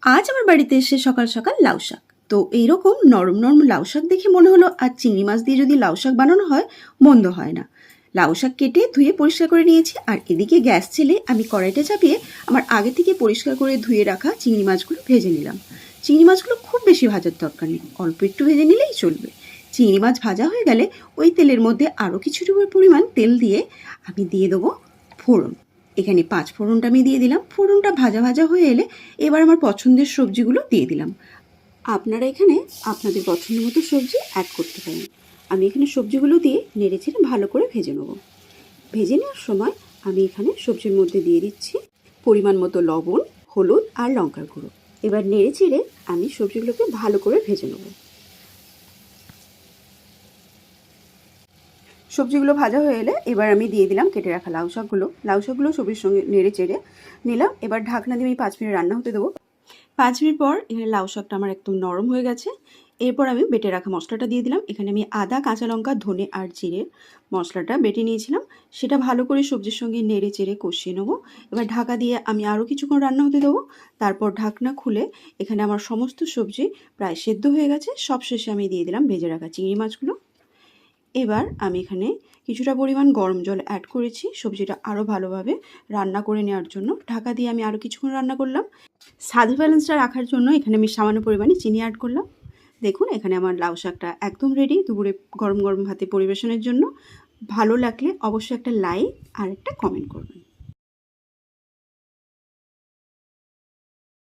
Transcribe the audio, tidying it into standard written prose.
আজ আমার বাড়িতে এসে সকাল সকাল লাউ শাক। তো এইরকম নরম নরম লাউ শাক দেখে মনে হলো আর চিংড়ি মাছ দিয়ে যদি লাউ শাক বানানো হয় মন্দ হয় না। লাউ শাক কেটে ধুয়ে পরিষ্কার করে নিয়েছি, আর এদিকে গ্যাস ছেলে আমি কড়াইটা চাপিয়ে আমার আগে থেকে পরিষ্কার করে ধুয়ে রাখা চিংড়ি মাছগুলো ভেজে নিলাম। চিংড়ি মাছগুলো খুব বেশি ভাজার দরকার নেই, অল্প একটু ভেজে নিলেই চলবে। চিংড়ি মাছ ভাজা হয়ে গেলে ওই তেলের মধ্যে আরও কিছুটা পরিমাণ তেল দিয়ে আমি দিয়ে দেবো ফোড়ন। এখানে 5 ফোড়নটা আমি দিয়ে দিলাম। ফোড়নটা ভাজা ভাজা হয়ে এলে এবার আমার পছন্দের সবজিগুলো দিয়ে দিলাম। আপনারা এখানে আপনাদের পছন্দ মতো সবজি অ্যাড করতে পারেন। আমি এখানে সবজিগুলো দিয়ে নেড়ে চেড়ে ভালো করে ভেজে নেব। ভেজে নেওয়ার সময় আমি এখানে সবজির মধ্যে দিয়ে দিচ্ছি পরিমাণ মতো লবণ, হলুদ আর লঙ্কার গুঁড়ো। এবার নেড়ে চেড়ে আমি সবজিগুলোকে ভালো করে ভেজে নেব। সবজিগুলো ভাজা হয়ে এলে এবার আমি দিয়ে দিলাম কেটে রাখা লাউ শাকগুলো সবজির সঙ্গে নেড়ে চেড়ে নিলাম। এবার ঢাকনা দিয়ে আমি 5 মিনিট রান্না হতে দেবো। 5 মিনিট পর এখানে লাউ শাকটা আমার একদম নরম হয়ে গেছে। এরপর আমি বেটে রাখা মশলাটা দিয়ে দিলাম। এখানে আমি আদা, কাঁচা লঙ্কা, ধনে আর জিরে মশলাটা বেটে নিয়েছিলাম, সেটা ভালো করে সবজির সঙ্গে নেড়ে চেড়ে কষিয়ে নেবো। এবার ঢাকা দিয়ে আমি আরও কিছুক্ষণ রান্না হতে দেবো। তারপর ঢাকনা খুলে এখানে আমার সমস্ত সবজি প্রায় সেদ্ধ হয়ে গেছে। সবশেষে আমি দিয়ে দিলাম ভেজে রাখা চিংড়ি মাছগুলো। এবার আমি এখানে কিছুটা পরিমাণ গরম জল অ্যাড করেছি সবজিটা আরও ভালোভাবে রান্না করে নেওয়ার জন্য। ঢাকা দিয়ে আমি আরও কিছুক্ষণ রান্না করলাম। স্বাদ ব্যালেন্সটা রাখার জন্য এখানে আমি সামান্য পরিমাণে চিনি অ্যাড করলাম। দেখুন এখানে আমার লাউ শাকটা একদম রেডি দুপুরে গরম গরম ভাতে পরিবেশনের জন্য। ভালো লাগলে অবশ্যই একটা লাইক আর একটা কমেন্ট করবেন।